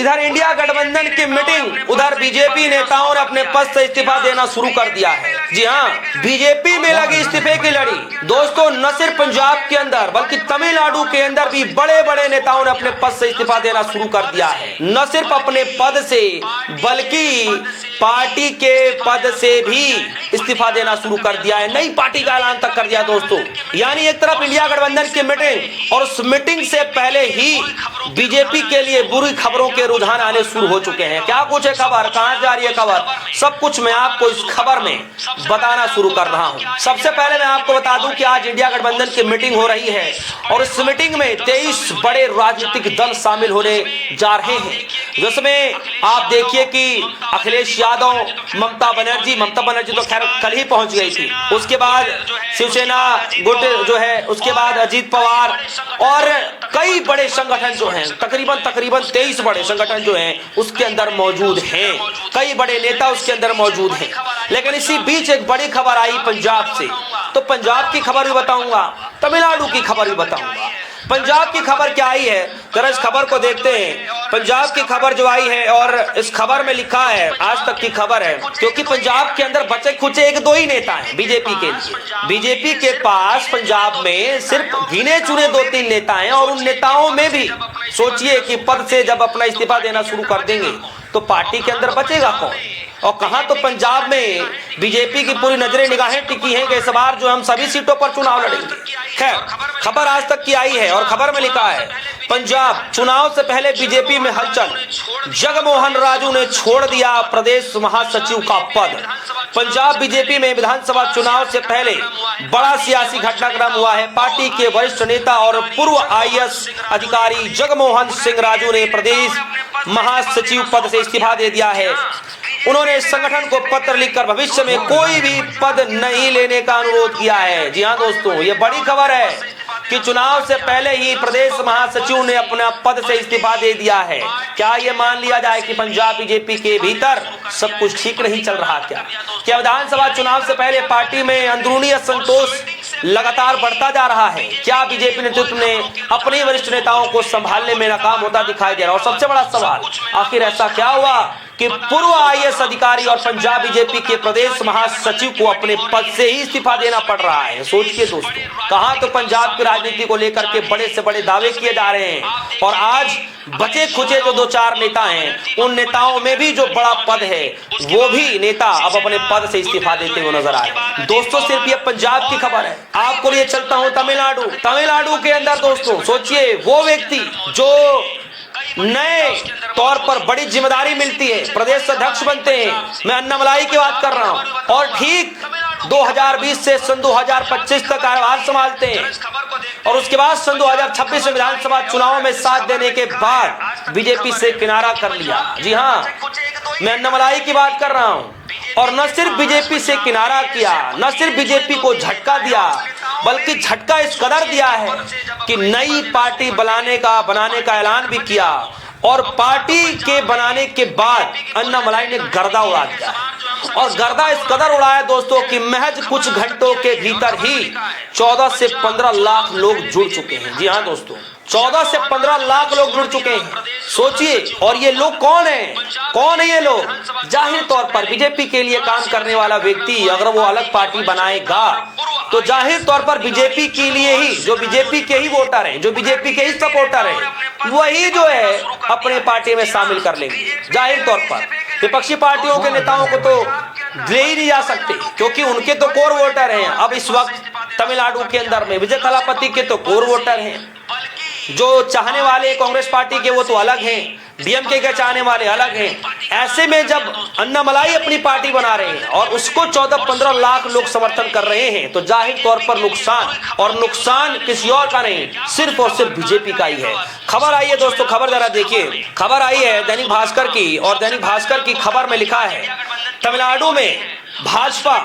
इधर इंडिया गठबंधन की मीटिंग, उधर बीजेपी नेताओं ने अपने पद से इस्तीफा देना शुरू कर दिया है। जी हाँ, बीजेपी में लगी इस्तीफे की लड़ी। दोस्तों, न सिर्फ पंजाब के अंदर बल्कि तमिलनाडु के अंदर भी बड़े बड़े नेताओं ने अपने पद से इस्तीफा देना शुरू कर दिया है। न सिर्फ अपने पद से बल्कि पार्टी के पद से भी इस्तीफा देना शुरू कर दिया है। नई पार्टी का ऐलान तक कर दिया दोस्तों। यानी एक तरफ इंडिया गठबंधन की मीटिंग और उस मीटिंग से पहले ही बीजेपी के लिए बुरी खबरों के रुझान आने शुरू हो चुके हैं। क्या कुछ है खबर, कहां जा रही है खबर, सब कुछ मैं आपको इस खबर में बताना शुरू कर रहा हूं। सबसे पहले मैं आपको बता दूं कि आज इंडिया गठबंधन की मीटिंग हो रही है और इस मीटिंग में 23 बड़े राजनीतिक दल शामिल होने जा रहे हैं, जिसमें आप देखिए कि अखिलेश यादव, ममता बनर्जी तो खैर कल ही पहुंच गई थी, उसके बाद शिवसेना गुट जो है, उसके बाद अजीत पवार और कई बड़े संगठन जो हैं, तकरीबन 23 बड़े संगठन जो हैं उसके अंदर मौजूद हैं, कई बड़े नेता उसके अंदर मौजूद हैं। लेकिन इसी बीच एक बड़ी खबर आई पंजाब से, तो पंजाब की खबर भी बताऊंगा, तमिलनाडु की खबर भी बताऊंगा। पंजाब की खबर क्या आई है, जरा इस खबर को देखते हैं। पंजाब की खबर जो आई है और इस खबर में लिखा है, आज तक की खबर है, क्योंकि पंजाब के अंदर बचे खुचे 1-2 ही नेता हैं बीजेपी के लिए। बीजेपी के पास पंजाब में सिर्फ गिने चुने 2-3 नेता हैं और उन नेताओं में भी सोचिए कि पद से जब अपना इस्तीफा देना शुरू कर देंगे तो पार्टी के अंदर बचेगा कौन। और कहां तो पंजाब में बीजेपी की पूरी नजरें निगाहें टिकी हैं कि इस बार जो हम सभी सीटों पर चुनाव लड़ेंगे। खैर, खबर आज तक की आई है और खबर में लिखा है, पंजाब चुनाव से पहले बीजेपी में हलचल, जगमोहन राजू ने छोड़ दिया प्रदेश महासचिव का पद। पंजाब बीजेपी में विधानसभा चुनाव से पहले बड़ा सियासी घटनाक्रम हुआ है। पार्टी के वरिष्ठ नेता और पूर्व आईएएस अधिकारी जगमोहन सिंह राजू ने प्रदेश महासचिव पद से इस्तीफा दे दिया है। उन्होंने संगठन को पत्र लिखकर भविष्य में कोई भी पद नहीं लेने का अनुरोध किया है। जी हाँ दोस्तों, ये बड़ी खबर है कि चुनाव से पहले ही प्रदेश महासचिव ने अपना पद से इस्तीफा दे दिया है। क्या ये मान लिया जाए कि पंजाब बीजेपी के भीतर सब कुछ ठीक नहीं चल रहा? क्या विधानसभा चुनाव से पहले पार्टी में अंदरूनी असंतोष लगातार बढ़ता जा रहा है? क्या बीजेपी नेतृत्व ने अपने वरिष्ठ नेताओं को संभालने में नाकाम होता दिखाई दे रहा है? और सबसे बड़ा सवाल, आखिर ऐसा क्या हुआ कि पूर्व आईएएस अधिकारी और पंजाब बीजेपी के प्रदेश महासचिव को अपने पद से ही इस्तीफा देना पड़ रहा है? सोचिए दोस्तों, कहां तो पंजाब की राजनीति को लेकर के बड़े से बड़े दावे किए जा रहे हैं और आज बचे खुचे जो 2-4 नेता हैं, उन नेताओं में भी जो बड़ा पद है वो भी नेता अब अपने पद से इस्तीफा देते हुए नजर आ रहे हैं। दोस्तों, सिर्फ ये पंजाब की खबर है, आपको लिए चलता हूं तमिलनाडु के अंदर। दोस्तों सोचिए, वो व्यक्ति जो नए तौर पर बड़ी जिम्मेदारी मिलती है, प्रदेश अध्यक्ष बनते हैं, मैं अन्नामलाई की बात कर रहा हूं, और ठीक 2020 से सन 2025 तक कार्यभार संभालते हैं और उसके बाद सन 2026 में विधानसभा चुनाव में साथ देने के बाद बीजेपी से किनारा कर लिया। जी हाँ, मैं अन्नामलाई की बात कर रहा हूं। और न सिर्फ बीजेपी से किनारा किया, न सिर्फ बीजेपी को झटका दिया, बल्कि झटका इस कदर दिया है कि नई पार्टी बनाने का ऐलान भी किया और पार्टी के बनाने के बाद अन्नामलाई ने गर्दा उड़ा दिया। और गर्दा इस कदर उड़ाया दोस्तों कि महज कुछ घंटों के भीतर ही 14 से 15 लाख लोग जुड़ चुके हैं। जी हाँ दोस्तों, 14 से 15 लाख लोग जुड़ चुके हैं। सोचिए, और ये लोग कौन है ये लोग? जाहिर तौर पर बीजेपी के लिए काम करने वाला व्यक्ति अगर वो अलग पार्टी बनाएगा तो जाहिर तौर पर बीजेपी के लिए ही, जो बीजेपी के ही वोटर हैं, जो बीजेपी के ही सपोर्टर हैं, वही जो है अपने पार्टी में शामिल कर लेंगे। जाहिर तौर पर विपक्षी पार्टियों के नेताओं को तो ले ही नहीं जा सकते क्योंकि उनके तो कोर वोटर हैं। अब इस वक्त तमिलनाडु के अंदर में विजय थलापति के तो कोर वोटर हैं, जो चाहने वाले कांग्रेस पार्टी के वो तो अलग हैं, डीएमके के चाहने वाले अलग हैं। ऐसे में जब अन्नामलाई अपनी पार्टी बना रहे हैं और उसको 14-15 लाख लोग समर्थन कर रहे हैं तो जाहिर तौर पर नुकसान किसी और का नहीं, सिर्फ और सिर्फ बीजेपी का ही है। खबर आई है दोस्तों, खबर जरा देखिए। खबर आई है दैनिक भास्कर की और दैनिक भास्कर की खबर में लिखा है, तमिलनाडु में भाजपा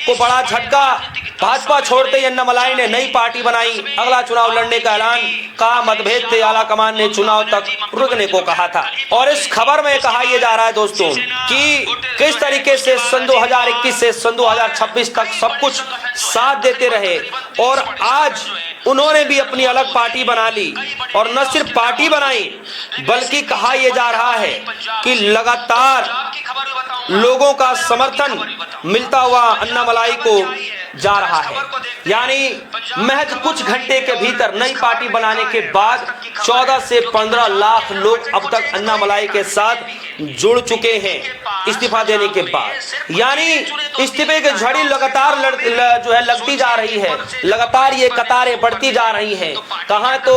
को बड़ा झटका, भाजपा छोड़ते ही अन्नामलाई ने नई पार्टी बनाई, अगला चुनाव लड़ने का ऐलान, कहा मतभेद थे, आला कमान ने चुनाव तक रुकने को कहा था। और इस खबर में कहा यह जा रहा है दोस्तों कि किस तरीके से सन 2021 से सन 2026 तक सब कुछ साथ देते रहे और आज उन्होंने भी अपनी अलग पार्टी बना ली, और न सिर्फ पार्टी बनाई बल्कि कहा यह जा रहा है कि लगातार लोगों का समर्थन मिलता हुआ अन्नामलाई को जा रहा है। यानी महज कुछ घंटे के भीतर नई पार्टी बनाने के बाद 14 से 15 लाख लोग अब तक अन्नामलाई के साथ जुड़ चुके हैं इस्तीफा देने के बाद। यानी इस्तीफे की झड़ी लगातार जो है लगती जा रही है, लगातार ये कतारें बढ़ती जा रही हैं। कहां तो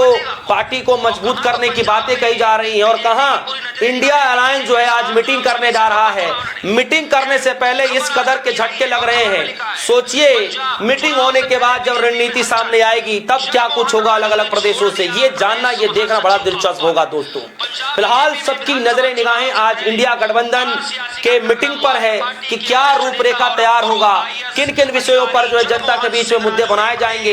पार्टी को मजबूत करने की बातें कही जा रही हैं, और कहां इंडिया अलायंस जो है आज मीटिंग करने जा रहा है। मीटिंग करने से पहले इस कदर के झटके लग रहे हैं। सोचिए मीटिंग होने के बाद जब रणनीति सामने आएगी तब क्या कुछ होगा अलग अलग प्रदेशों से, ये जानना, ये देखना बड़ा दिलचस्प होगा दोस्तों। फिलहाल सबकी नजरें निगाहें आज इंडिया गठबंधन के मीटिंग पर है कि क्या रूपरेखा तैयार होगा, किन किन विषयों पर जो है जनता के बीच में मुद्दे बनाए जाएंगे।